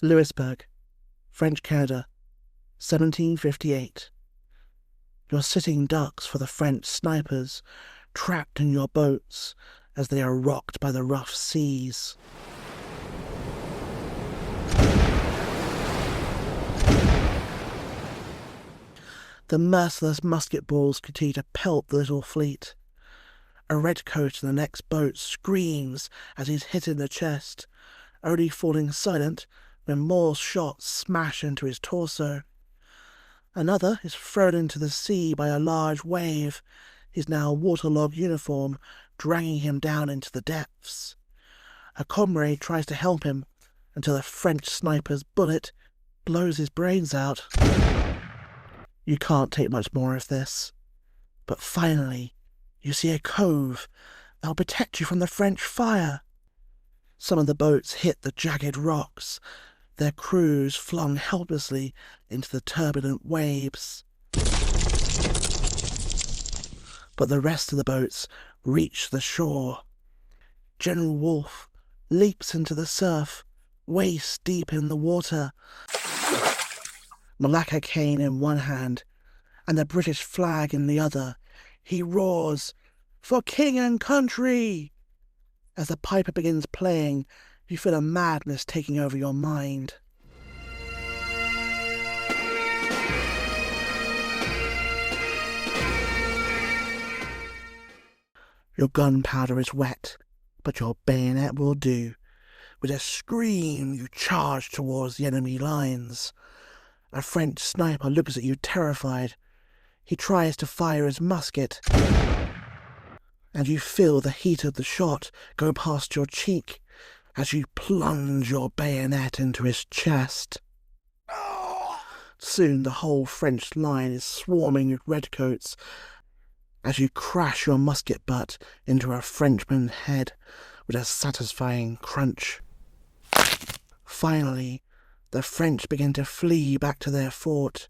Louisbourg, French Canada, 1758. You're sitting ducks for the French snipers, trapped in your boats as they are rocked by the rough seas. The merciless musket balls continue to pelt the little fleet. A redcoat in the next boat screams as he's hit in the chest, only falling silent when more shots smash into his torso. Another is thrown into the sea by a large wave, his now waterlogged uniform dragging him down into the depths. A comrade tries to help him until a French sniper's bullet blows his brains out. You can't take much more of this. But finally, you see a cove that'll protect you from the French fire. Some of the boats hit the jagged rocks, their crews flung helplessly into the turbulent waves. But the rest of the boats reach the shore. General Wolfe leaps into the surf, waist deep in the water, Malacca cane in one hand and the British flag in the other. He roars, "For king and country!" As the piper begins playing, you feel a madness taking over your mind. Your gunpowder is wet, but your bayonet will do. With a scream, you charge towards the enemy lines. A French sniper looks at you terrified. He tries to fire his musket, and you feel the heat of the shot go past your cheek as you plunge your bayonet into his chest. Soon the whole French line is swarming with redcoats as you crash your musket butt into a Frenchman's head with a satisfying crunch. Finally, the French begin to flee back to their fort.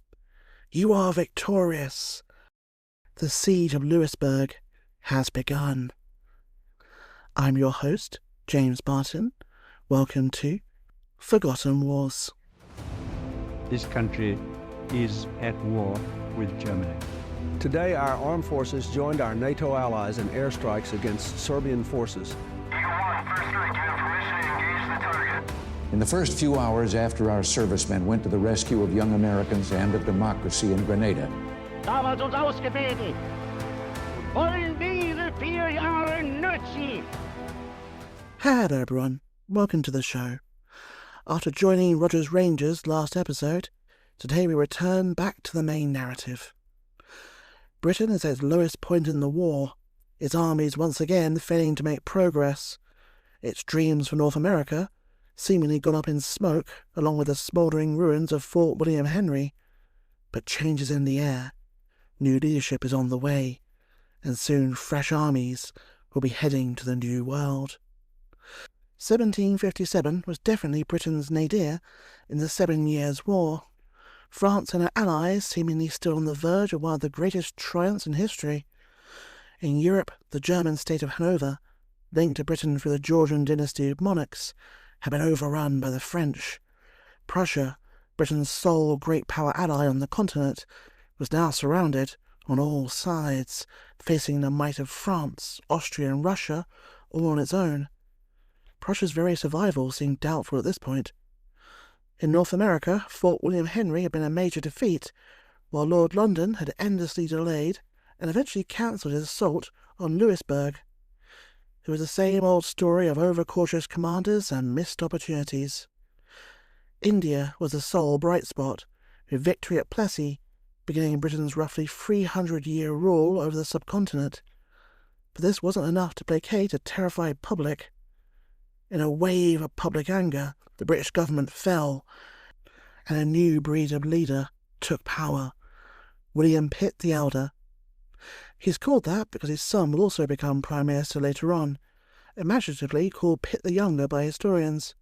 You are victorious. The siege of Louisbourg has begun. I'm your host, James Barton. Welcome to Forgotten Wars. This country is at war with Germany. Today, our armed forces joined our NATO allies in airstrikes against Serbian forces. In the first few hours after our servicemen went to the rescue of young Americans and of democracy in Grenada, Damals uns ausgebildet. Wollen diese 4 Jahre nutzen. Hello everyone, welcome to the show. After joining Rogers Rangers last episode, today we return back to the main narrative. Britain is at its lowest point in the war, its armies once again failing to make progress, its dreams for North America seemingly gone up in smoke along with the smouldering ruins of Fort William Henry. But change is in the air, new leadership is on the way, and soon fresh armies will be heading to the New World. 1757 was definitely Britain's nadir in the 7 Years' War. France and her allies seemingly still on the verge of one of the greatest triumphs in history. In Europe, the German state of Hanover, linked to Britain through the Georgian dynasty of monarchs, had been overrun by the French. Prussia, Britain's sole great power ally on the continent, was now surrounded on all sides, facing the might of France, Austria and Russia all on its own. Prussia's very survival seemed doubtful at this point. In North America, Fort William Henry had been a major defeat, while Lord London had endlessly delayed and eventually cancelled his assault on Louisbourg. It was the same old story of overcautious commanders and missed opportunities. India was the sole bright spot, with victory at Plessy beginning Britain's roughly 300-year rule over the subcontinent. But this wasn't enough to placate a terrified public. In a wave of public anger, the British government fell, and a new breed of leader took power, William Pitt the Elder. He's called that because his son will also become Prime Minister later on, imaginatively called Pitt the Younger by historians.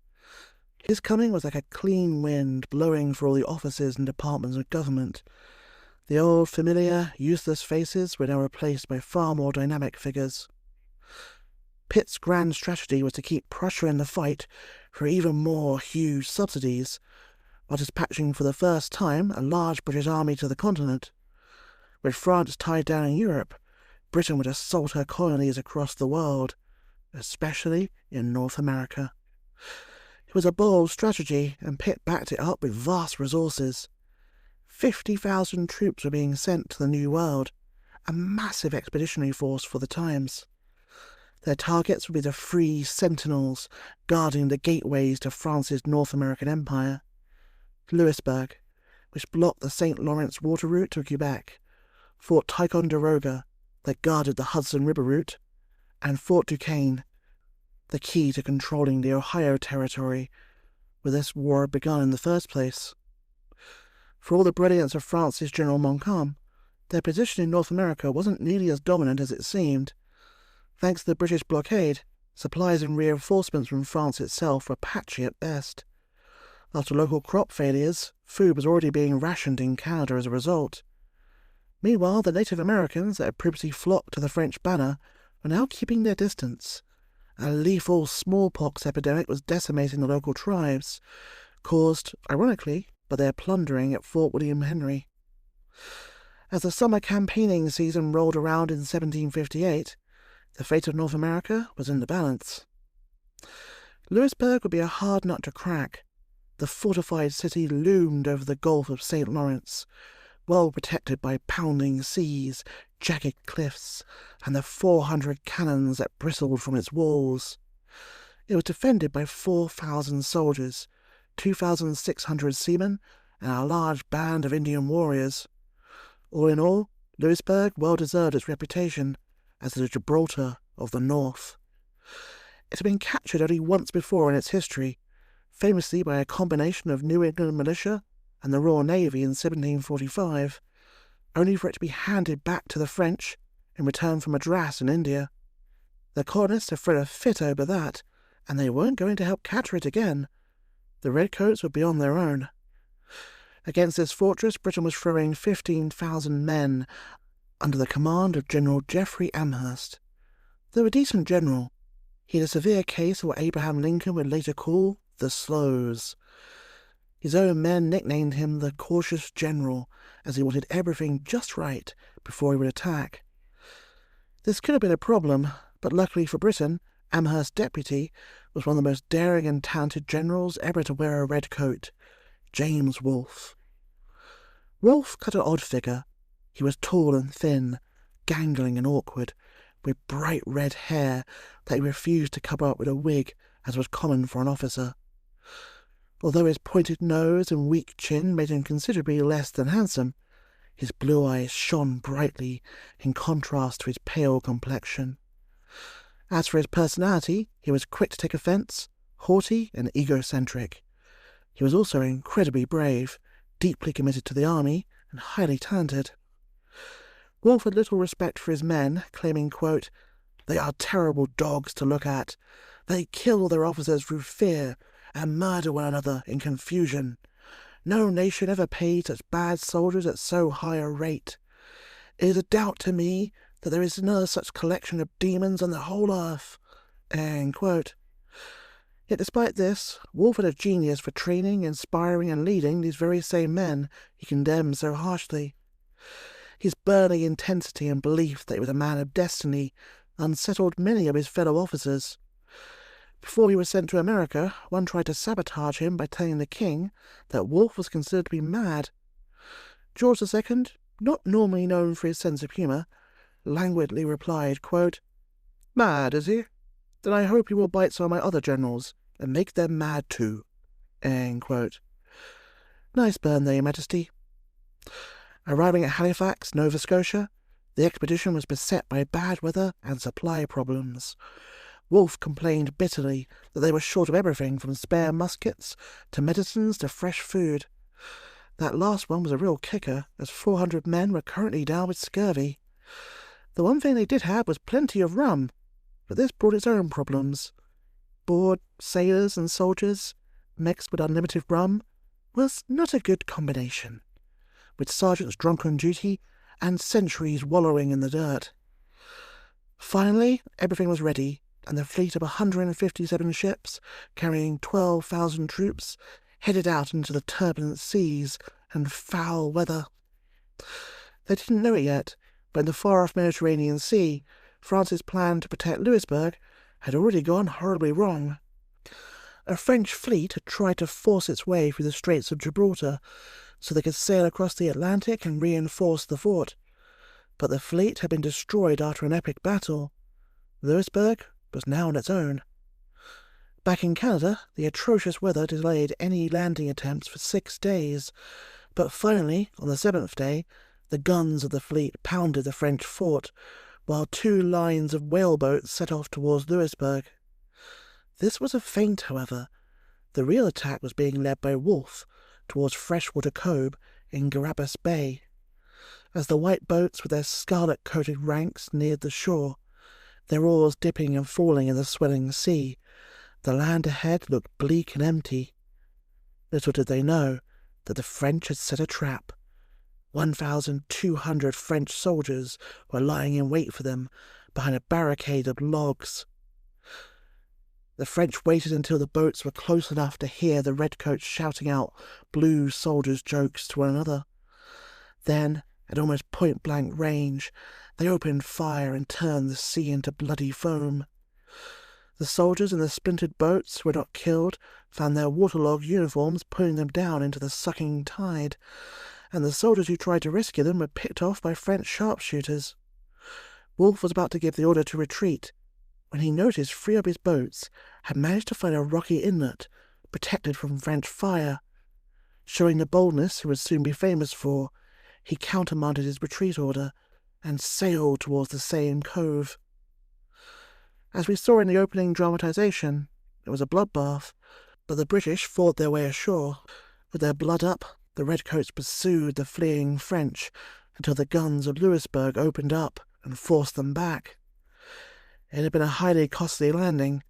His coming was like a clean wind blowing for all the offices and departments of government. The old, familiar, useless faces were now replaced by far more dynamic figures. Pitt's grand strategy was to keep Prussia in the fight for even more huge subsidies, while dispatching for the first time a large British army to the continent. With France tied down in Europe, Britain would assault her colonies across the world, especially in North America. It was a bold strategy, and Pitt backed it up with vast resources. 50,000 troops were being sent to the New World, a massive expeditionary force for the times. Their targets would be the Free Sentinels, guarding the gateways to France's North American Empire. Louisbourg, which blocked the St. Lawrence water route to Quebec, Fort Ticonderoga, that guarded the Hudson River route, and Fort Duquesne, the key to controlling the Ohio Territory, where this war had begun in the first place. For all the brilliance of France's General Montcalm, their position in North America wasn't nearly as dominant as it seemed. Thanks to the British blockade, supplies and reinforcements from France itself were patchy at best. After local crop failures, food was already being rationed in Canada as a result. Meanwhile, the Native Americans that had previously flocked to the French banner were now keeping their distance. A lethal smallpox epidemic was decimating the local tribes, caused, ironically, by their plundering at Fort William Henry. As the summer campaigning season rolled around in 1758, the fate of North America was in the balance. Louisbourg would be a hard nut to crack. The fortified city loomed over the Gulf of St. Lawrence, well protected by pounding seas, jagged cliffs, and the 400 cannons that bristled from its walls. It was defended by 4,000 soldiers, 2,600 seamen, and a large band of Indian warriors. All in all, Louisbourg well deserved its reputation as the Gibraltar of the North. It had been captured only once before in its history, famously by a combination of New England militia and the Royal Navy in 1745, only for it to be handed back to the French in return for Madras in India. The colonists had thrown a fit over that, and they weren't going to help capture it again. The redcoats would be on their own. Against this fortress, Britain was throwing 15,000 men under the command of General Jeffrey Amherst. Though a decent general, he had a severe case of what Abraham Lincoln would later call the slows. His own men nicknamed him the cautious general, as he wanted everything just right before he would attack. This could have been a problem, but luckily for Britain, Amherst's deputy was one of the most daring and talented generals ever to wear a red coat, James Wolfe. Wolfe cut an odd figure. He was tall and thin, gangling and awkward, with bright red hair that he refused to cover up with a wig, as was common for an officer. Although his pointed nose and weak chin made him considerably less than handsome, his blue eyes shone brightly in contrast to his pale complexion. As for his personality, he was quick to take offence, haughty and egocentric. He was also incredibly brave, deeply committed to the army, and highly talented. Wolfe had little respect for his men, claiming, quote, "They are terrible dogs to look at. They kill their officers through fear and murder one another in confusion. No nation ever paid such bad soldiers at so high a rate. It is a doubt to me that there is another such collection of demons on the whole earth." End quote. Yet despite this, Wolfe had a genius for training, inspiring, and leading these very same men he condemned so harshly. His burning intensity and belief that he was a man of destiny unsettled many of his fellow officers. Before he was sent to America, one tried to sabotage him by telling the king that Wolfe was considered to be mad. George II, not normally known for his sense of humour, languidly replied, quote, "Mad, is he? Then I hope he will bite some of my other generals and make them mad too." End quote. Nice burn there, Your Majesty. Arriving at Halifax, Nova Scotia, the expedition was beset by bad weather and supply problems. Wolfe complained bitterly that they were short of everything from spare muskets to medicines to fresh food. That last one was a real kicker, as 400 men were currently down with scurvy. The one thing they did have was plenty of rum, but this brought its own problems. Bored sailors and soldiers, mixed with unlimited rum, was not a good combination, with sergeants drunk on duty and sentries wallowing in the dirt. Finally, everything was ready, and the fleet of 157 ships, carrying 12,000 troops, headed out into the turbulent seas and foul weather. They didn't know it yet, but in the far-off Mediterranean Sea, France's plan to protect Louisbourg had already gone horribly wrong. A French fleet had tried to force its way through the Straits of Gibraltar so they could sail across the Atlantic and reinforce the fort, but the fleet had been destroyed after an epic battle. Louisbourg was now on its own. Back in Canada, the atrocious weather delayed any landing attempts for 6 days, but finally, on the 7th day, the guns of the fleet pounded the French fort, while 2 lines of whaleboats set off towards Louisbourg. This was a feint, however. The real attack was being led by Wolfe towards Freshwater Cove in Garabas Bay. As the white boats with their scarlet-coated ranks neared the shore, their oars dipping and falling in the swelling sea, the land ahead looked bleak and empty. Little did they know that the French had set a trap. 1,200 French soldiers were lying in wait for them behind a barricade of logs. The French waited until the boats were close enough to hear the redcoats shouting out blue soldiers' jokes to one another. Then, at almost point-blank range, they opened fire and turned the sea into bloody foam. The soldiers in the splintered boats who were not killed found their waterlogged uniforms pulling them down into the sucking tide, and the soldiers who tried to rescue them were picked off by French sharpshooters. Wolfe was about to give the order to retreat when he noticed 3 of his boats had managed to find a rocky inlet protected from French fire. Showing the boldness he would soon be famous for, he countermanded his retreat order and sailed towards the same cove. As we saw in the opening dramatization, it was a bloodbath, but the British fought their way ashore. With their blood up, the redcoats pursued the fleeing French until the guns of Louisbourg opened up and forced them back. It had been a highly costly landing,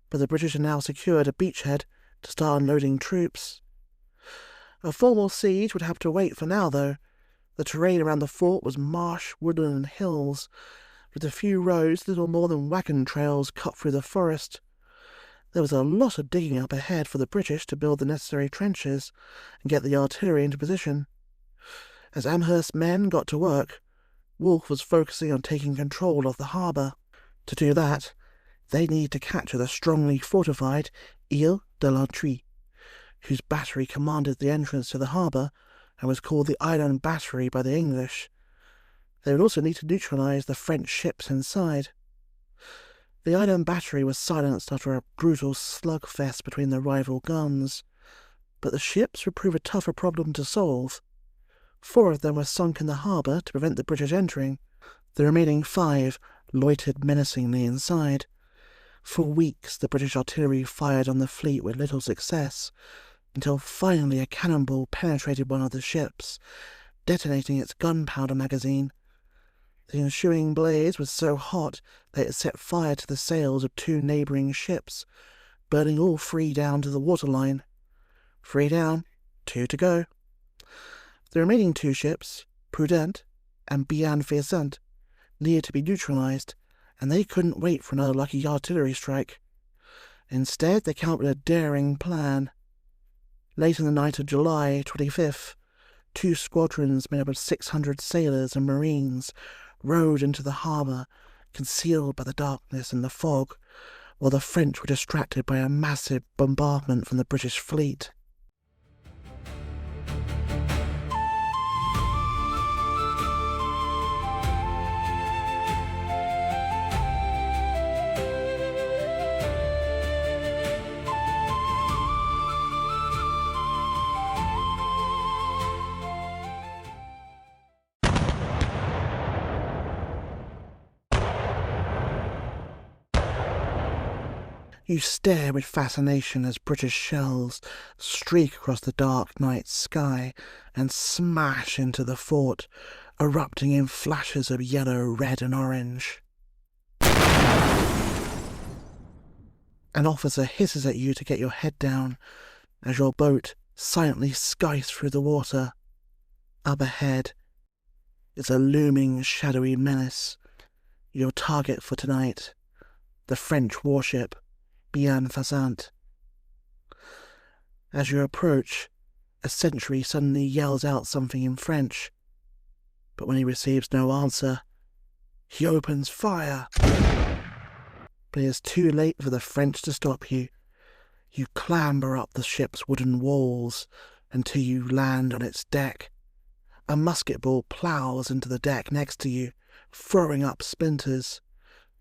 but the British had now secured a beachhead to start unloading troops. A formal siege would have to wait for now, though. The terrain around the fort was marsh, woodland and hills, with a few roads little more than wagon trails cut through the forest. There was a lot of digging up ahead for the British to build the necessary trenches and get the artillery into position. As Amherst's men got to work, Wolfe was focusing on taking control of the harbour. To do that, they needed to capture the strongly fortified Ile de l'Entrée, whose battery commanded the entrance to the harbour and was called the Island Battery by the English. They would also need to neutralise the French ships inside. The Island Battery was silenced after a brutal slugfest between the rival guns, but the ships would prove a tougher problem to solve. 4 of them were sunk in the harbour to prevent the British entering. The remaining 5 loitered menacingly inside. For weeks the British artillery fired on the fleet with little success, until finally a cannonball penetrated one of the ships, detonating its gunpowder magazine. The ensuing blaze was so hot that it set fire to the sails of 2 neighbouring ships, burning all 3 down to the waterline. 3 down, 2 to go. The remaining 2 ships, Prudent and Bienfaisant, needed to be neutralised, and they couldn't wait for another lucky artillery strike. Instead, they came up with a daring plan. Late in the night of July 25th, 2 squadrons made up of 600 sailors and marines rowed into the harbour, concealed by the darkness and the fog, while the French were distracted by a massive bombardment from the British fleet. You stare with fascination as British shells streak across the dark night sky and smash into the fort, erupting in flashes of yellow, red and orange. An officer hisses at you to get your head down as your boat silently skies through the water. Up ahead is a looming, shadowy menace, your target for tonight, the French warship Bienfaisant. As you approach, a sentry suddenly yells out something in French, but when he receives no answer, he opens fire. But it is too late for the French to stop you. You clamber up the ship's wooden walls until you land on its deck. A musket ball ploughs into the deck next to you, throwing up splinters.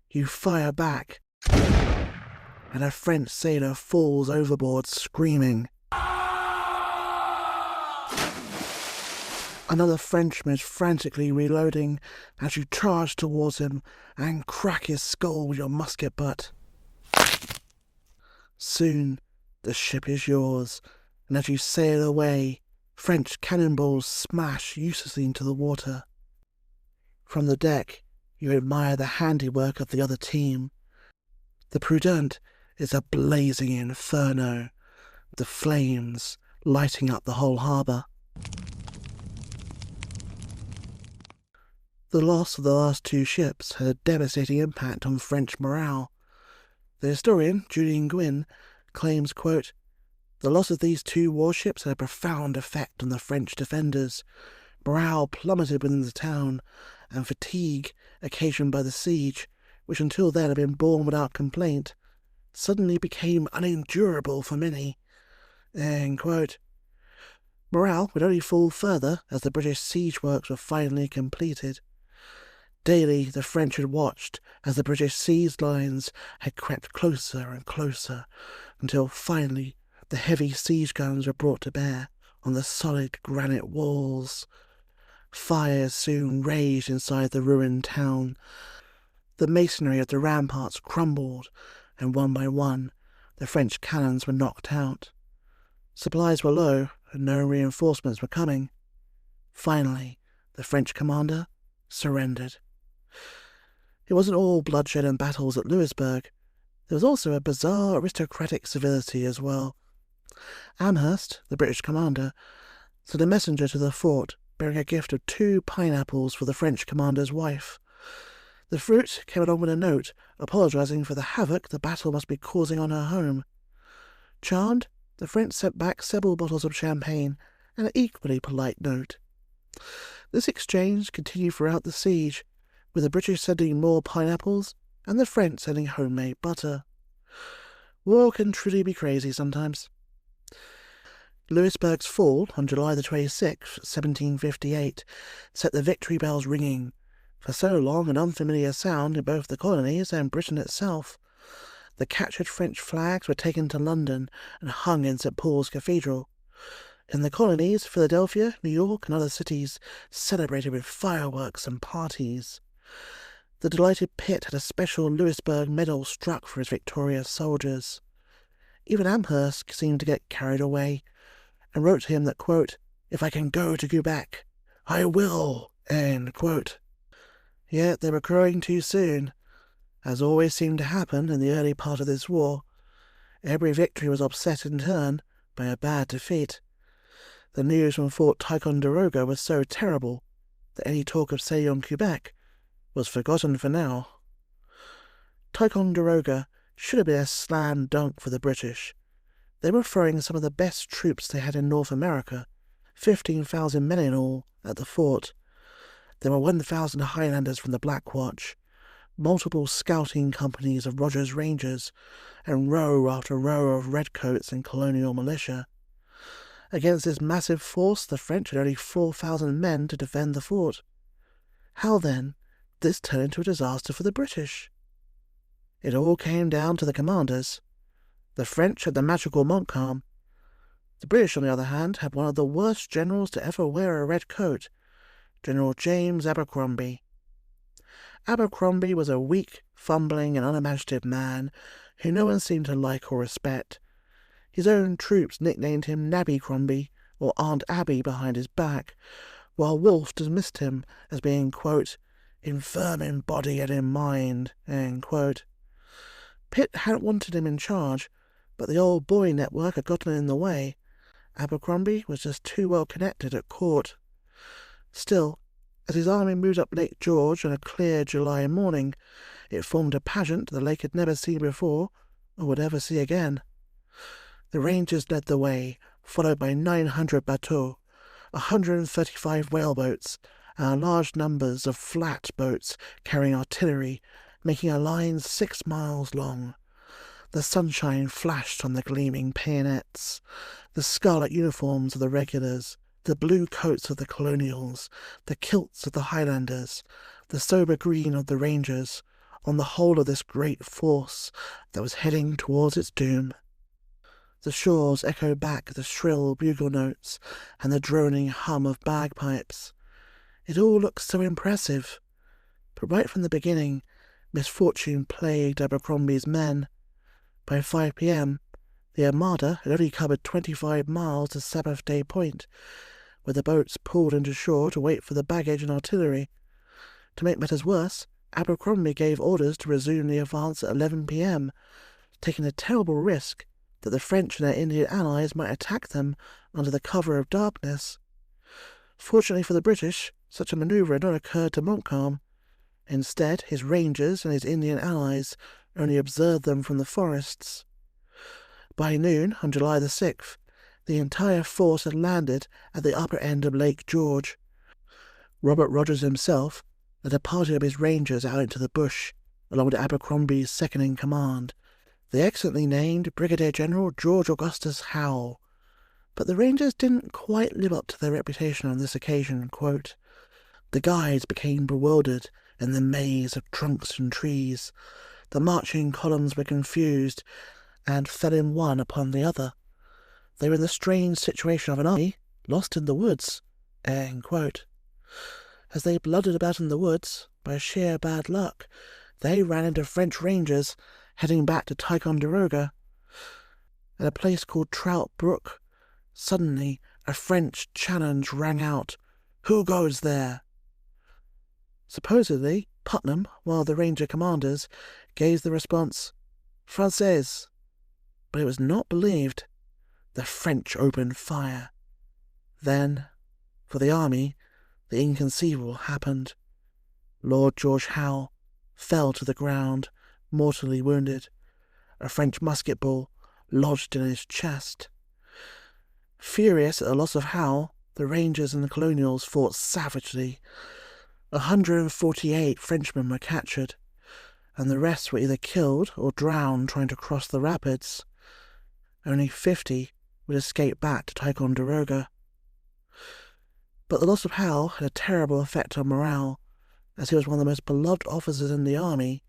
You fire back, and a French sailor falls overboard screaming. Another Frenchman is frantically reloading as you charge towards him and crack his skull with your musket butt. Soon the ship is yours, and as you sail away, French cannonballs smash uselessly into the water. From the deck, you admire the handiwork of the other team. The Prudent is a blazing inferno, the flames lighting up the whole harbour. The loss of the last two ships had a devastating impact on French morale. The historian, Julien Guin, claims, quote, "The loss of these two warships had a profound effect on the French defenders. Morale plummeted within the town, and fatigue occasioned by the siege, which until then had been borne without complaint, suddenly became unendurable for many." End quote. Morale would only fall further as the British siege works were finally completed. Daily the French had watched as the British siege lines had crept closer and closer, until finally the heavy siege guns were brought to bear on the solid granite walls. Fires soon raged inside the ruined town. The masonry of the ramparts crumbled, and one by one the French cannons were knocked out. Supplies were low, and no reinforcements were coming. Finally, the French commander surrendered. It wasn't all bloodshed and battles at Louisbourg. There was also a bizarre aristocratic civility as well. Amherst, the British commander, sent a messenger to the fort bearing a gift of 2 pineapples for the French commander's wife. The fruit came along with a note apologising for the havoc the battle must be causing on her home. Charmed, the French sent back several bottles of champagne and an equally polite note. This exchange continued throughout the siege, with the British sending more pineapples and the French sending homemade butter. War can truly be crazy sometimes. Louisbourg's fall on July the 26th, 1758, set the victory bells ringing, for so long an unfamiliar sound in both the colonies and Britain itself. The captured French flags were taken to London and hung in St. Paul's Cathedral. In the colonies, Philadelphia, New York, and other cities celebrated with fireworks and parties. The delighted Pitt had a special Louisbourg medal struck for his victorious soldiers. Even Amherst seemed to get carried away, and wrote to him that, quote, "If I can go to Quebec, I will," end quote. Yet they were growing too soon. As always seemed to happen in the early part of this war, every victory was offset in turn by a bad defeat. The news from Fort Ticonderoga was so terrible that any talk of sailing on Quebec was forgotten for now. Ticonderoga should have been a slam dunk for the British. They were throwing some of the best troops they had in North America, 15,000 men in all, at the fort. There were 1,000 Highlanders from the Black Watch, multiple scouting companies of Rogers Rangers, and row after row of redcoats and colonial militia. Against this massive force, the French had only 4,000 men to defend the fort. How, then, did this turn into a disaster for the British? It all came down to the commanders. The French had the magical Montcalm. The British, on the other hand, had one of the worst generals to ever wear a red coat, General James Abercrombie. Abercrombie was a weak, fumbling, and unimaginative man who no one seemed to like or respect. His own troops nicknamed him Nabby Crombie, or Aunt Abby, behind his back, while Wolfe dismissed him as being, quote, "infirm in body and in mind," end quote. Pitt hadn't wanted him in charge, but the old boy network had gotten in the way. Abercrombie was just too well connected at court. Still, As his army moved up Lake George on a clear July morning, it formed a pageant the lake had never seen before, or would ever see again. The Rangers led the way, followed by 900 bateaux, 135 whaleboats, and large numbers of flat boats carrying artillery, making a line 6 miles long. The sunshine flashed on the gleaming bayonets, the scarlet uniforms of the regulars, the blue coats of the colonials, the kilts of the Highlanders, the sober green of the Rangers, on the whole of this great force that was heading towards its doom. The shores echoed back the shrill bugle notes and the droning hum of bagpipes. It all looked so impressive. But right from the beginning, misfortune plagued Abercrombie's men. By 5 p.m., the Armada had only covered 25 miles to Sabbath Day Point, where the boats pulled into shore to wait for the baggage and artillery. To make matters worse, Abercrombie gave orders to resume the advance at 11 p.m., taking a terrible risk that the French and their Indian allies might attack them under the cover of darkness. Fortunately for the British, such a manoeuvre had not occurred to Montcalm. Instead, his Rangers and his Indian allies only observed them from the forests. By noon on July the 6th, the entire force had landed at the upper end of Lake George. Robert Rogers himself led a party of his Rangers out into the bush, along with Abercrombie's second-in-command, the excellently named Brigadier General George Augustus Howe. But the Rangers didn't quite live up to their reputation on this occasion. Quote, "The guides became bewildered in the maze of trunks and trees. The marching columns were confused and fell in one upon the other. They were in the strange situation of an army lost in the woods." End quote. As they blundered about in the woods, by sheer bad luck, they ran into French Rangers heading back to Ticonderoga. At a place called Trout Brook, suddenly a French challenge rang out, "Who goes there?" Supposedly, Putnam, one of the Ranger commanders, gave the response, "Français," but it was not believed. The French opened fire. Then, for the army, the inconceivable happened. Lord George Howe fell to the ground, mortally wounded. A French musket ball lodged in his chest. Furious at the loss of Howe, the Rangers and the Colonials fought savagely. 148 Frenchmen were captured, and the rest were either killed or drowned trying to cross the rapids. Only 50 would escape back to Ticonderoga. But the loss of Howe had a terrible effect on morale, as he was one of the most beloved officers in the army.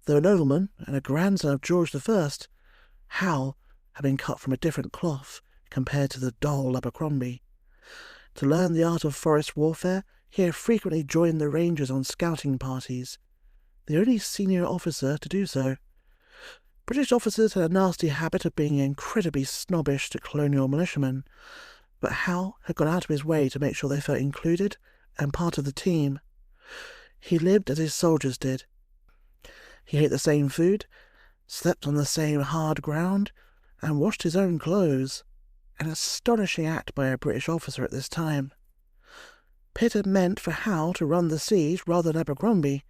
Though a nobleman and a grandson of George I, Howe had been cut from a different cloth compared to the dull Abercrombie. To learn the art of forest warfare, he had frequently joined the Rangers on scouting parties, the only senior officer to do so. British officers had a nasty habit of being incredibly snobbish to colonial militiamen, but Howe had gone out of his way to make sure they felt included and part of the team. He lived as his soldiers did. He ate the same food, slept on the same hard ground, and washed his own clothes, an astonishing act by a British officer at this time. Pitt had meant for Howe to run the siege rather than Abercrombie,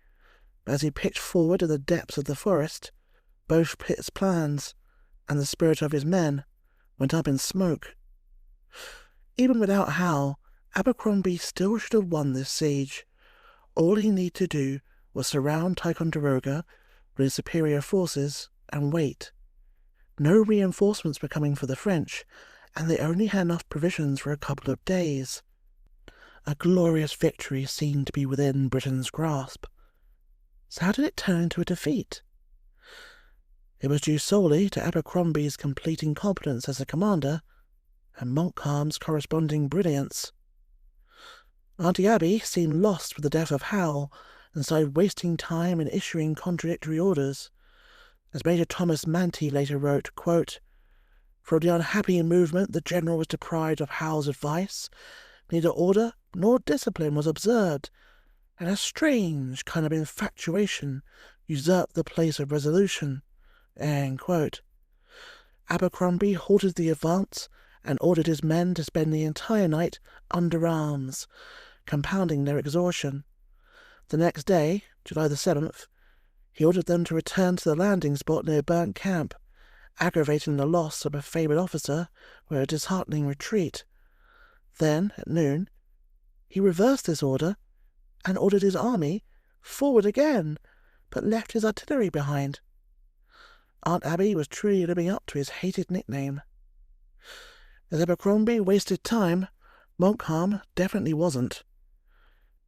but as he pitched forward in the depths of the forest, both Pitt's plans and the spirit of his men went up in smoke. Even without Howe, Abercrombie still should have won this siege. All he needed to do was surround Ticonderoga with his superior forces and wait. No reinforcements were coming for the French, and they only had enough provisions for a couple of days. A glorious victory seemed to be within Britain's grasp. So how did it turn into a defeat? It was due solely to Abercrombie's complete incompetence as a commander and Montcalm's corresponding brilliance. Auntie Abby seemed lost with the death of Howe and started wasting time in issuing contradictory orders. As Major Thomas Manty later wrote, quote, "From the unhappy movement the general was deprived of Howe's advice. Neither order nor discipline was observed, and a strange kind of infatuation usurped the place of resolution." End quote. Abercrombie halted the advance and ordered his men to spend the entire night under arms, compounding their exhaustion. The next day, July the 7th, he ordered them to return to the landing spot near Burnt Camp, aggravating the loss of a favoured officer by a disheartening retreat. Then, at noon, he reversed this order and ordered his army forward again, but left his artillery behind. Aunt Abby was truly living up to his hated nickname. As Abercrombie wasted time, Montcalm definitely wasn't.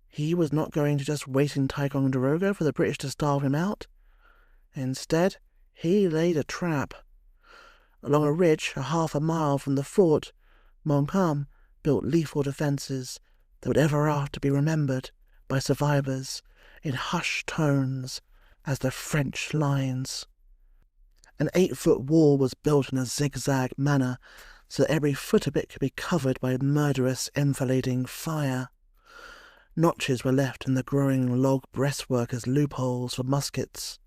He was not going to just wait in Ticonderoga for the British to starve him out. Instead, he laid a trap. Along a ridge a half a mile from the fort, Montcalm built lethal defences that would ever after be remembered by survivors in hushed tones as the French lines. An 8-foot wall was built in a zigzag manner so that every foot of it could be covered by murderous enfilading fire. Notches were left in the growing log breastwork as loopholes for muskets.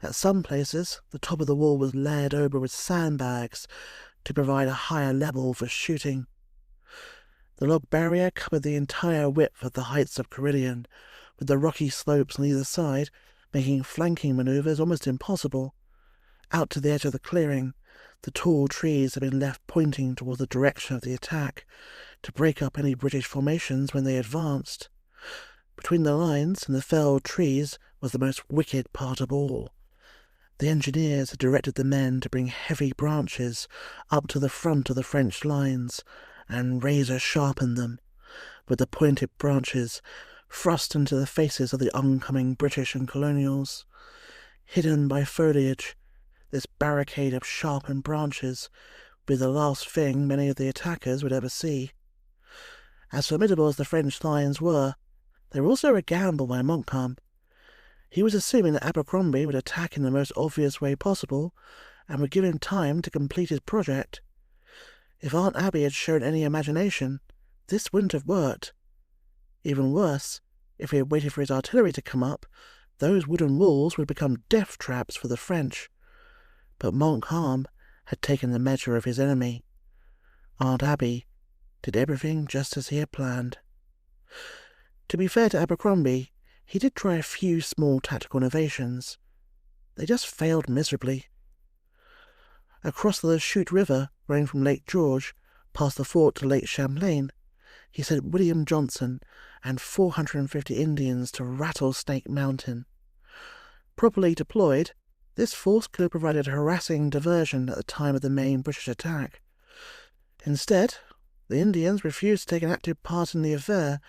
At some places, the top of the wall was layered over with sandbags to provide a higher level for shooting. The log barrier covered the entire width of the heights of Carillon, with the rocky slopes on either side making flanking manoeuvres almost impossible. Out to the edge of the clearing, the tall trees had been left pointing toward the direction of the attack, to break up any British formations when they advanced. Between the lines and the felled trees was the most wicked part of all. The engineers had directed the men to bring heavy branches up to the front of the French lines and razor-sharpen them, with the pointed branches thrust into the faces of the oncoming British and colonials. Hidden by foliage, this barricade of sharpened branches would be the last thing many of the attackers would ever see. As formidable as the French lines were, they were also a gamble by Montcalm. He was assuming that Abercrombie would attack in the most obvious way possible and would give him time to complete his project. If Aunt Abby had shown any imagination, this wouldn't have worked. Even worse, if he had waited for his artillery to come up, those wooden walls would become death traps for the French. But Montcalm had taken the measure of his enemy. Aunt Abby did everything just as he had planned. To be fair to Abercrombie, he did try a few small tactical innovations. They just failed miserably. Across the Chute River, running from Lake George, past the fort to Lake Champlain, he sent William Johnson and 450 Indians to Rattlesnake Mountain. Properly deployed, this force could have provided a harassing diversion at the time of the main British attack. Instead, the Indians refused to take an active part in the affair,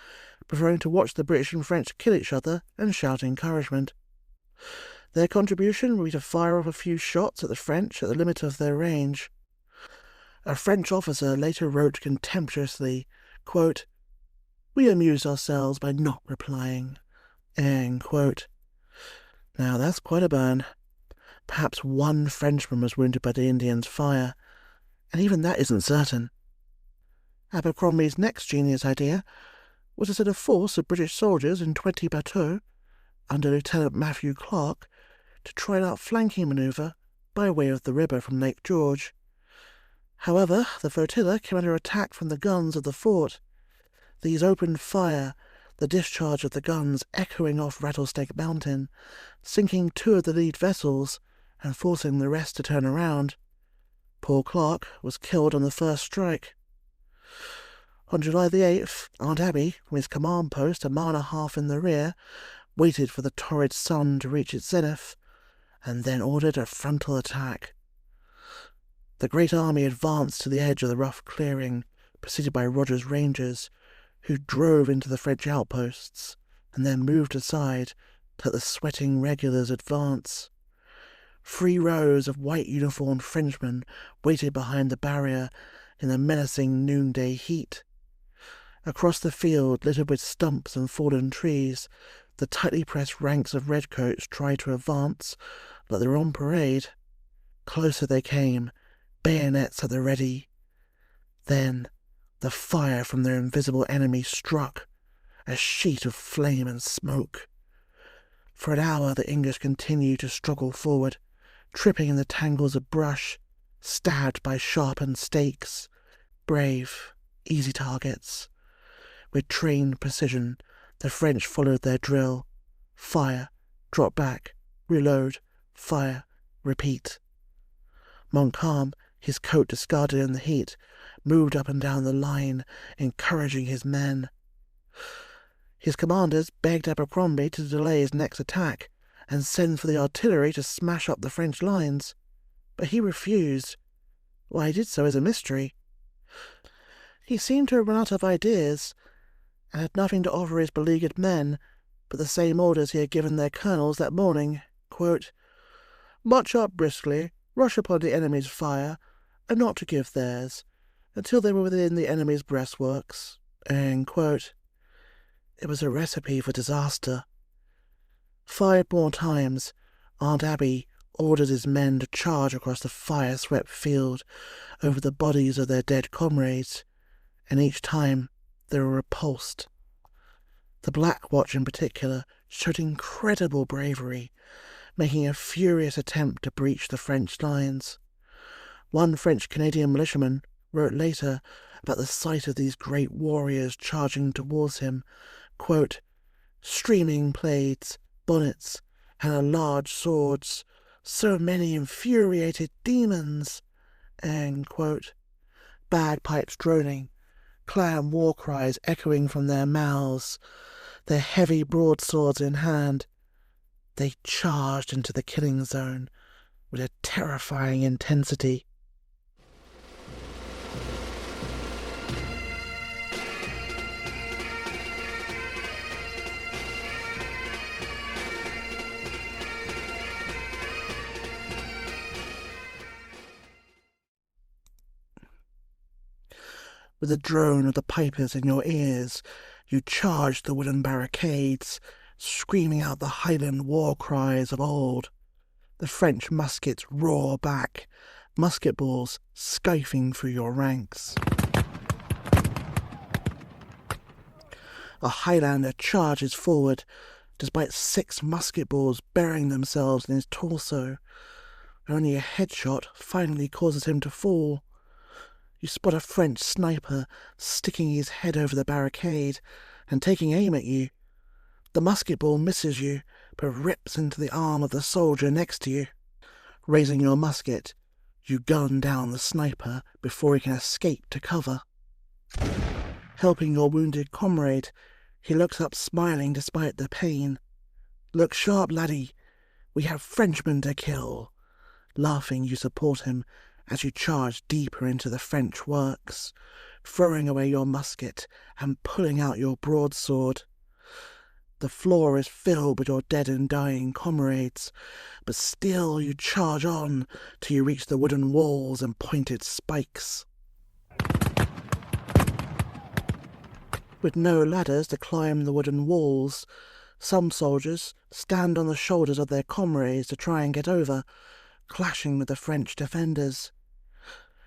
preferring to watch the British and French kill each other and shout encouragement. Their contribution would be to fire off a few shots at the French at the limit of their range. A French officer later wrote contemptuously, quote, "We amused ourselves by not replying." End quote. Now that's quite a burn. Perhaps one Frenchman was wounded by the Indians' fire, and even that isn't certain. Abercrombie's next genius idea was to send a force of British soldiers in 20 bateaux, under Lieutenant Matthew Clark, to try an outflanking manoeuvre by way of the river from Lake George. However, the flotilla came under attack from the guns of the fort. These opened fire, the discharge of the guns echoing off Rattlesnake Mountain, sinking 2 of the lead vessels and forcing the rest to turn around. Poor Clark was killed on the first strike. On July the 8th, Aunt Abby, from his command post a mile and a half in the rear, waited for the torrid sun to reach its zenith, and then ordered a frontal attack. The great army advanced to the edge of the rough clearing, preceded by Rogers' Rangers, who drove into the French outposts, and then moved aside to let the sweating regulars advance. 3 rows of white-uniformed Frenchmen waited behind the barrier in the menacing noonday heat. Across the field, littered with stumps and fallen trees, the tightly pressed ranks of redcoats tried to advance like they were on parade. Closer they came, bayonets at the ready. Then the fire from their invisible enemy struck, a sheet of flame and smoke. For an hour the English continued to struggle forward, tripping in the tangles of brush, stabbed by sharpened stakes. Brave, easy targets. With trained precision, the French followed their drill. Fire, drop back, reload, fire, repeat. Montcalm, his coat discarded in the heat, moved up and down the line, encouraging his men. His commanders begged Abercrombie to delay his next attack and send for the artillery to smash up the French lines, but he refused. Why he did so is a mystery. He seemed to have run out of ideas, and had nothing to offer his beleaguered men but the same orders he had given their colonels that morning, quote, "March up briskly, rush upon the enemy's fire, and not to give theirs, until they were within the enemy's breastworks." End quote. It was a recipe for disaster. 5 more times, Aunt Abby ordered his men to charge across the fire-swept field over the bodies of their dead comrades, and each time they were repulsed. The Black Watch in particular showed incredible bravery, making a furious attempt to breach the French lines. One French-Canadian militiaman wrote later about the sight of these great warriors charging towards him, quote, "Streaming plaids, bonnets, and large swords, so many infuriated demons," end quote. Bagpipes droning, clan war cries echoing from their mouths, their heavy broadswords in hand, they charged into the killing zone with a terrifying intensity. With the drone of the pipers in your ears, you charged the wooden barricades, screaming out the Highland war cries of old. The French muskets roar back, musket balls skyfing through your ranks. A Highlander charges forward, despite 6 musket balls burying themselves in his torso. Only a headshot finally causes him to fall. You spot a French sniper sticking his head over the barricade and taking aim at you. The musket ball misses you, but rips into the arm of the soldier next to you. Raising your musket, you gun down the sniper before he can escape to cover. Helping your wounded comrade, he looks up smiling despite the pain. "Look sharp, laddie, we have Frenchmen to kill." Laughing, you support him as you charge deeper into the French works, throwing away your musket and pulling out your broadsword. The floor is filled with your dead and dying comrades, but still you charge on till you reach the wooden walls and pointed spikes. With no ladders to climb the wooden walls, some soldiers stand on the shoulders of their comrades to try and get over, clashing with the French defenders.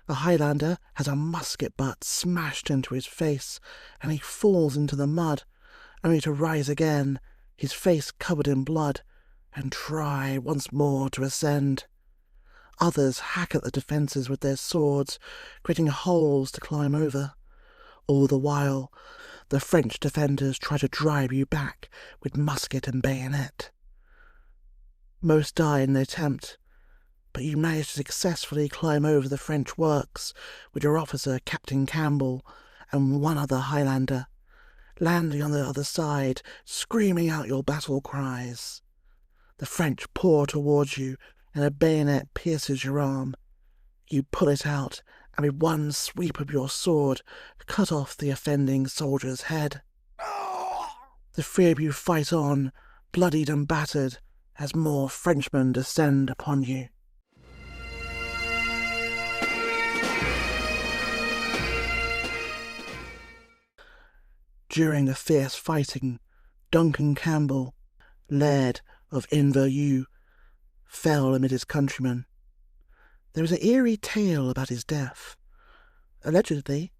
The Highlander has a musket butt smashed into his face, and he falls into the mud, only to rise again, his face covered in blood, and try once more to ascend. Others hack at the defences with their swords, creating holes to climb over. All the while, the French defenders try to drive you back with musket and bayonet. Most die in the attempt, but you manage to successfully climb over the French works with your officer, Captain Campbell, and one other Highlander, landing on the other side, screaming out your battle cries. The French pour towards you, and a bayonet pierces your arm. You pull it out, and with one sweep of your sword, cut off the offending soldier's head. The 3 of you fight on, bloodied and battered, as more Frenchmen descend upon you. During the fierce fighting, Duncan Campbell, Laird of Inverurie, fell amid his countrymen. There is an eerie tale about his death. Allegedly,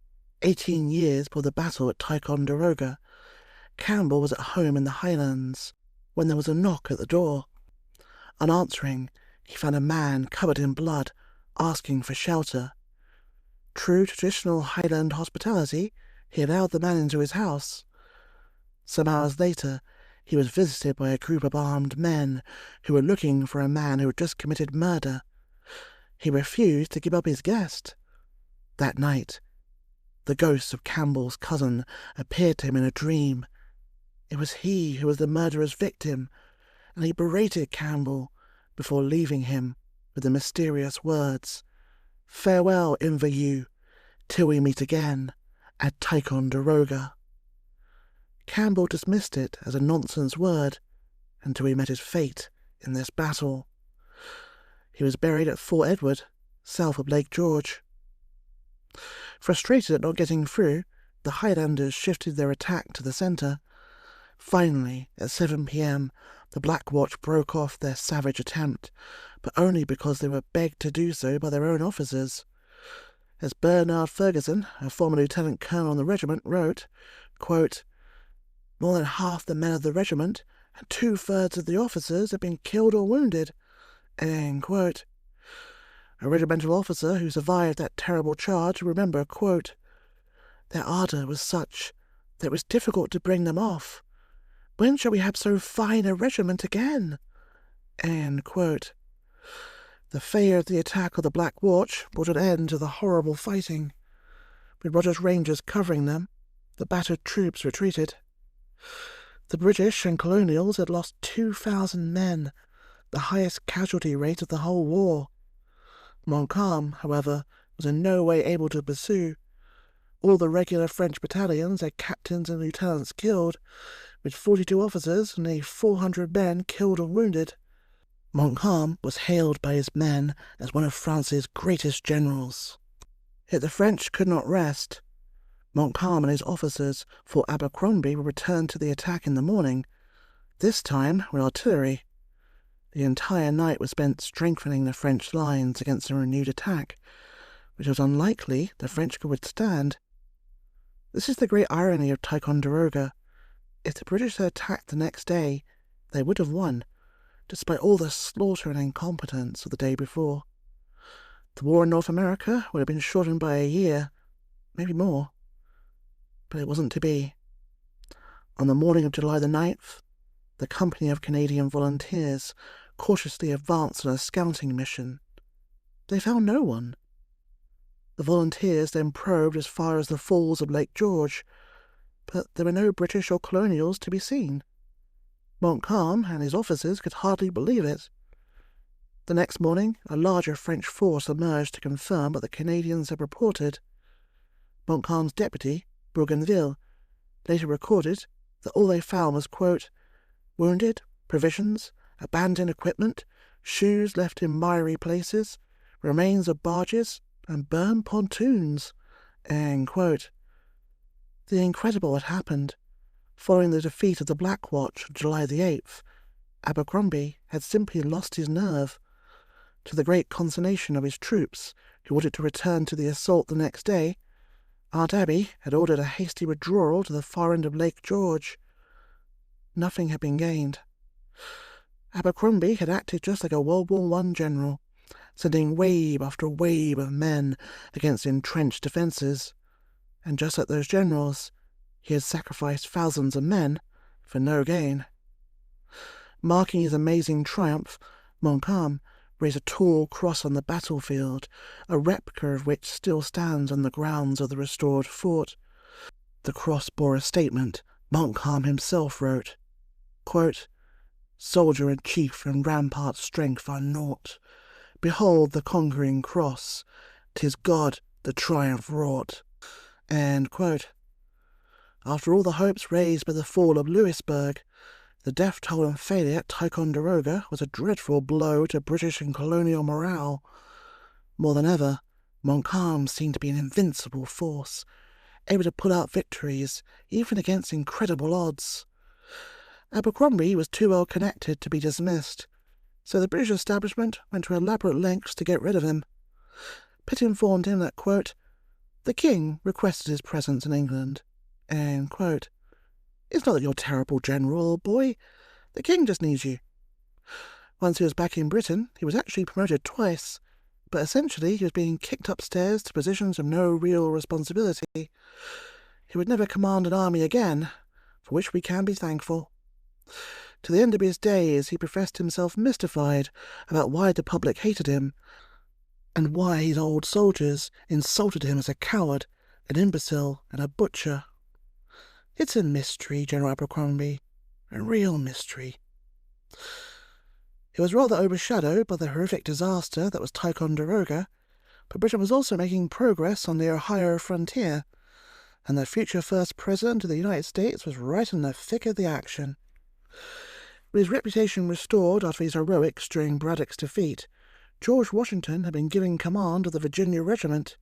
18 years before the battle at Ticonderoga, Campbell was at home in the Highlands when there was a knock at the door. On answering, he found a man covered in blood, asking for shelter. True traditional Highland hospitality, He allowed the man into his house. Some hours later, he was visited by a group of armed men who were looking for a man who had just committed murder. He refused to give up his guest. That night, the ghost of Campbell's cousin appeared to him in a dream. It was he who was the murderer's victim, and he berated Campbell before leaving him with the mysterious words, "Farewell, Invereux, till we meet again at Ticonderoga." Campbell dismissed it as a nonsense word until he met his fate in this battle. He was buried at Fort Edward, south of Lake George. Frustrated at not getting through, the Highlanders shifted their attack to the centre. Finally, at 7 p.m, the Black Watch broke off their savage attempt, but only because they were begged to do so by their own officers. As Bernard Ferguson, a former lieutenant colonel in the regiment, wrote, quote, "More than half the men of the regiment and 2/3 of the officers have been killed or wounded." End quote. A regimental officer who survived that terrible charge remembered, quote, "Their ardour was such that it was difficult to bring them off. When shall we have so fine a regiment again?" End quote. The failure of the attack of the Black Watch brought an end to the horrible fighting. With Rogers' Rangers covering them, the battered troops retreated. The British and Colonials had lost 2,000 men, the highest casualty rate of the whole war. Montcalm, however, was in no way able to pursue. All the regular French battalions had captains and lieutenants killed, with 42 officers and nearly 400 men killed or wounded. Montcalm was hailed by his men as one of France's greatest generals. Yet the French could not rest. Montcalm and his officers thought Abercrombie would return to the attack in the morning, this time with artillery. The entire night was spent strengthening the French lines against a renewed attack, which was unlikely the French could withstand. This is the great irony of Ticonderoga. If the British had attacked the next day, they would have won, despite all the slaughter and incompetence of the day before. The war in North America would have been shortened by a year, maybe more. But it wasn't to be. On the morning of July the 9th, the company of Canadian volunteers cautiously advanced on a scouting mission. They found no one. The volunteers then probed as far as the falls of Lake George, but there were no British or Colonials to be seen. Montcalm and his officers could hardly believe it. The next morning, a larger French force emerged to confirm what the Canadians had reported. Montcalm's deputy, Bougainville, later recorded that all they found was, quote, "wounded, provisions, abandoned equipment, shoes left in miry places, remains of barges, and burned pontoons." End quote. The incredible had happened. Following the defeat of the Black Watch on July the 8th, Abercrombie had simply lost his nerve. To the great consternation of his troops, who wanted to return to the assault the next day, Aunt Abby had ordered a hasty withdrawal to the far end of Lake George. Nothing had been gained. Abercrombie had acted just like a World War I general, sending wave after wave of men against entrenched defences, and just like those generals, he had sacrificed thousands of men for no gain. Marking his amazing triumph, Montcalm raised a tall cross on the battlefield, a replica of which still stands on the grounds of the restored fort. The cross bore a statement Montcalm himself wrote, quote, "Soldier and chief and rampart strength are naught. Behold the conquering cross, 'tis God the triumph wrought." End quote. After all the hopes raised by the fall of Louisbourg, the death toll and failure at Ticonderoga was a dreadful blow to British and colonial morale. More than ever, Montcalm seemed to be an invincible force, able to pull out victories even against incredible odds. Abercrombie was too well connected to be dismissed, so the British establishment went to elaborate lengths to get rid of him. Pitt informed him that, quote, "the King requested his presence in England." End quote. "It's not that you're terrible, General, old boy. The King just needs you." Once he was back in Britain, he was actually promoted twice, but essentially he was being kicked upstairs to positions of no real responsibility. He would never command an army again, for which we can be thankful. To the end of his days he professed himself mystified about why the public hated him, and why his old soldiers insulted him as a coward, an imbecile, and a butcher. It's a mystery, General Abercrombie, a real mystery. It was rather overshadowed by the horrific disaster that was Ticonderoga, but Britain was also making progress on the Ohio frontier, and the future first president of the United States was right in the thick of the action. With his reputation restored after his heroics during Braddock's defeat, George Washington had been given command of the Virginia Regiment.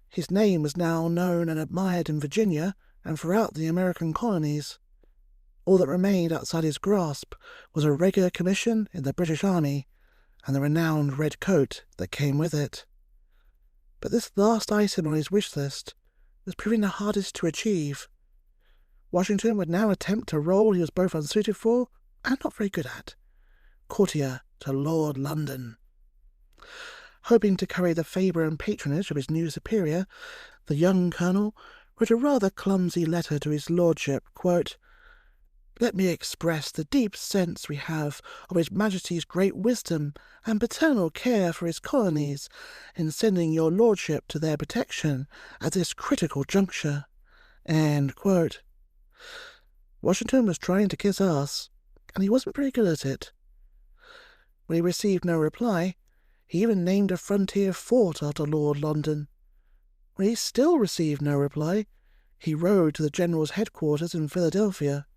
His name was now known and admired in Virginia and throughout the American colonies. All that remained outside his grasp was a regular commission in the British Army and the renowned red coat that came with it. But this last item on his wish list was proving the hardest to achieve. Washington would now attempt a role he was both unsuited for and not very good at: courtier to Lord London. Hoping to curry the favour and patronage of his new superior, the young colonel wrote a rather clumsy letter to his lordship, quote, "Let me express the deep sense we have of His Majesty's great wisdom and paternal care for his colonies in sending your lordship to their protection at this critical juncture." End quote. Washington was trying to kiss ass, and he wasn't very good at it. When he received no reply, he even named a frontier fort after Lord London. When he still received no reply, he rode to the general's headquarters in Philadelphia.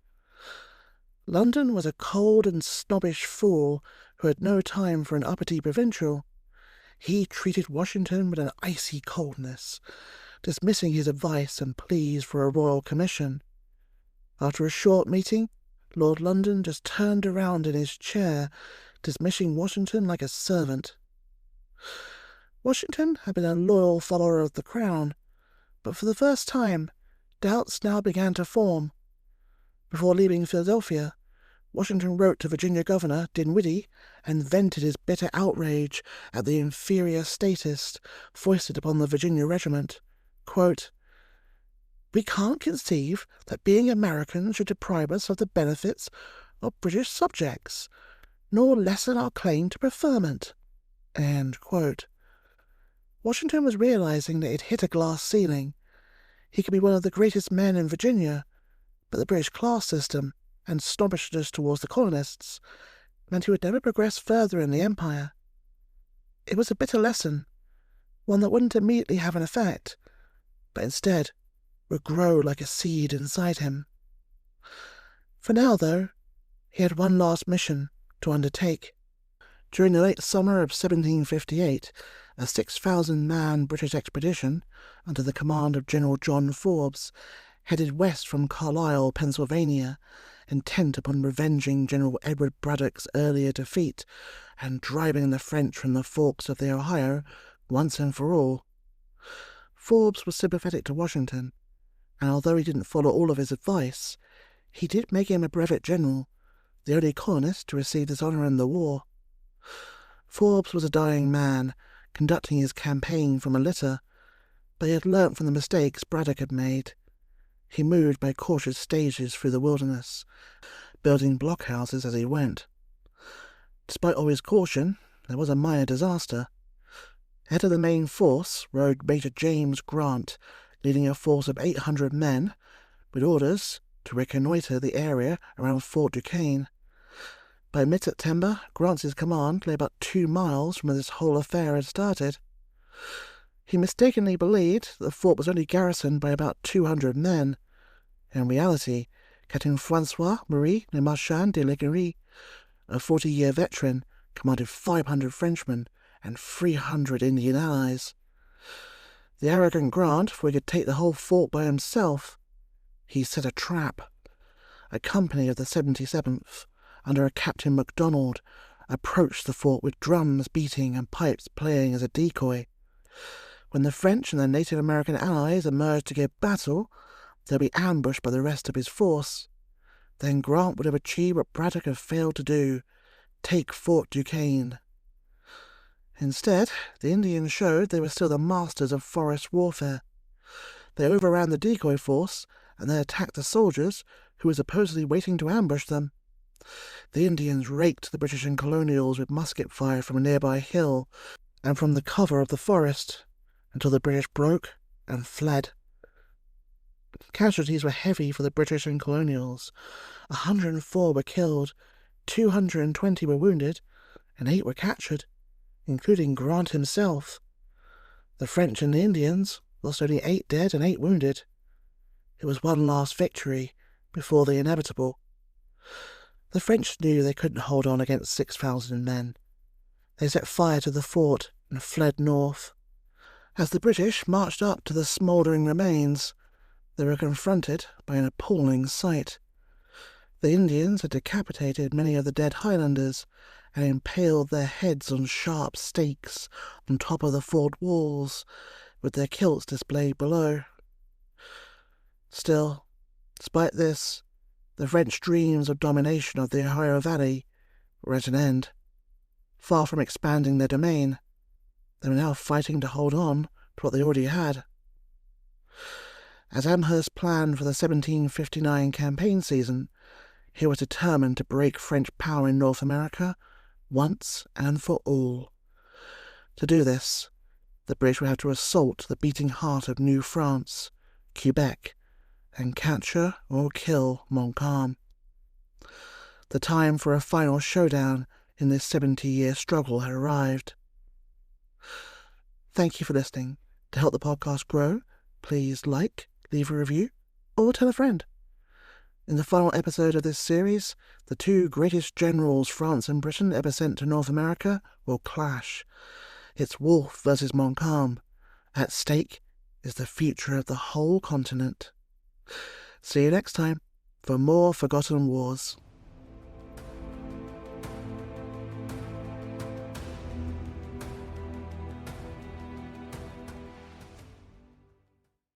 London was a cold and snobbish fool who had no time for an uppity provincial. He treated Washington with an icy coldness, dismissing his advice and pleas for a royal commission. After a short meeting, Lord London just turned around in his chair, dismissing Washington like a servant. Washington had been a loyal follower of the crown, but for the first time, doubts now began to form. Before leaving Philadelphia, Washington wrote to Virginia Governor Dinwiddie and vented his bitter outrage at the inferior status foisted upon the Virginia regiment. Quote, "We can't conceive that being Americans should deprive us of the benefits of British subjects, nor lessen our claim to preferment." End quote. Washington was realizing that he'd hit a glass ceiling. He could be one of the greatest men in Virginia, but the British class system and snobbishness towards the colonists meant he would never progress further in the empire. It was a bitter lesson, one that wouldn't immediately have an effect, but instead would grow like a seed inside him. For now, though, he had one last mission to undertake. During the late summer of 1758, a 6,000-man British expedition, under the command of General John Forbes, headed west from Carlisle, Pennsylvania, intent upon revenging General Edward Braddock's earlier defeat and driving the French from the forks of the Ohio once and for all. Forbes was sympathetic to Washington, and although he didn't follow all of his advice, he did make him a brevet general, the only colonist to receive this honour in the war. Forbes was a dying man, conducting his campaign from a litter, but he had learnt from the mistakes Braddock had made. He moved by cautious stages through the wilderness, building blockhouses as he went. Despite all his caution, there was a minor disaster. Ahead of the main force rode Major James Grant, leading a force of 800 men, with orders to reconnoitre the area around Fort Duquesne. By mid-September, Grant's command lay about 2 miles from where this whole affair had started. He mistakenly believed that the fort was only garrisoned by about 200 men. In reality, Captain Francois-Marie Le Marchand de Leguerie, a 40-year veteran, commanded 500 Frenchmen and 300 Indian allies. The arrogant Grant thought he could take the whole fort by himself. He set a trap. A company of the 77th, under a Captain MacDonald, approached the fort with drums beating and pipes playing as a decoy. When the French and their Native American allies emerged to give battle, they'll be ambushed by the rest of his force. Then Grant would have achieved what Braddock had failed to do: take Fort Duquesne. Instead, the Indians showed they were still the masters of forest warfare. They overran the decoy force and then attacked the soldiers who were supposedly waiting to ambush them. The Indians raked the British and colonials with musket fire from a nearby hill and from the cover of the forest until the British broke and fled. Casualties were heavy for the British and colonials. 104 were killed, 220 were wounded, and 8 were captured, including Grant himself. The French and the Indians lost only 8 dead and 8 wounded. It was one last victory before the inevitable. The French knew they couldn't hold on against 6,000 men. They set fire to the fort and fled north. As the British marched up to the smouldering remains, they were confronted by an appalling sight. The Indians had decapitated many of the dead Highlanders and impaled their heads on sharp stakes on top of the fort walls, with their kilts displayed below. Still, despite this, the French dreams of domination of the Ohio Valley were at an end. Far from expanding their domain, they were now fighting to hold on to what they already had. As Amherst planned for the 1759 campaign season, he was determined to break French power in North America once and for all. To do this, the British would have to assault the beating heart of New France, Quebec, and capture or kill Montcalm. The time for a final showdown in this 70-year struggle had arrived. Thank you for listening. To help the podcast grow, please like, leave a review, or tell a friend. In the final episode of this series, the 2 greatest generals France and Britain ever sent to North America will clash. It's Wolfe versus Montcalm. At stake is the future of the whole continent. See you next time for more Forgotten Wars.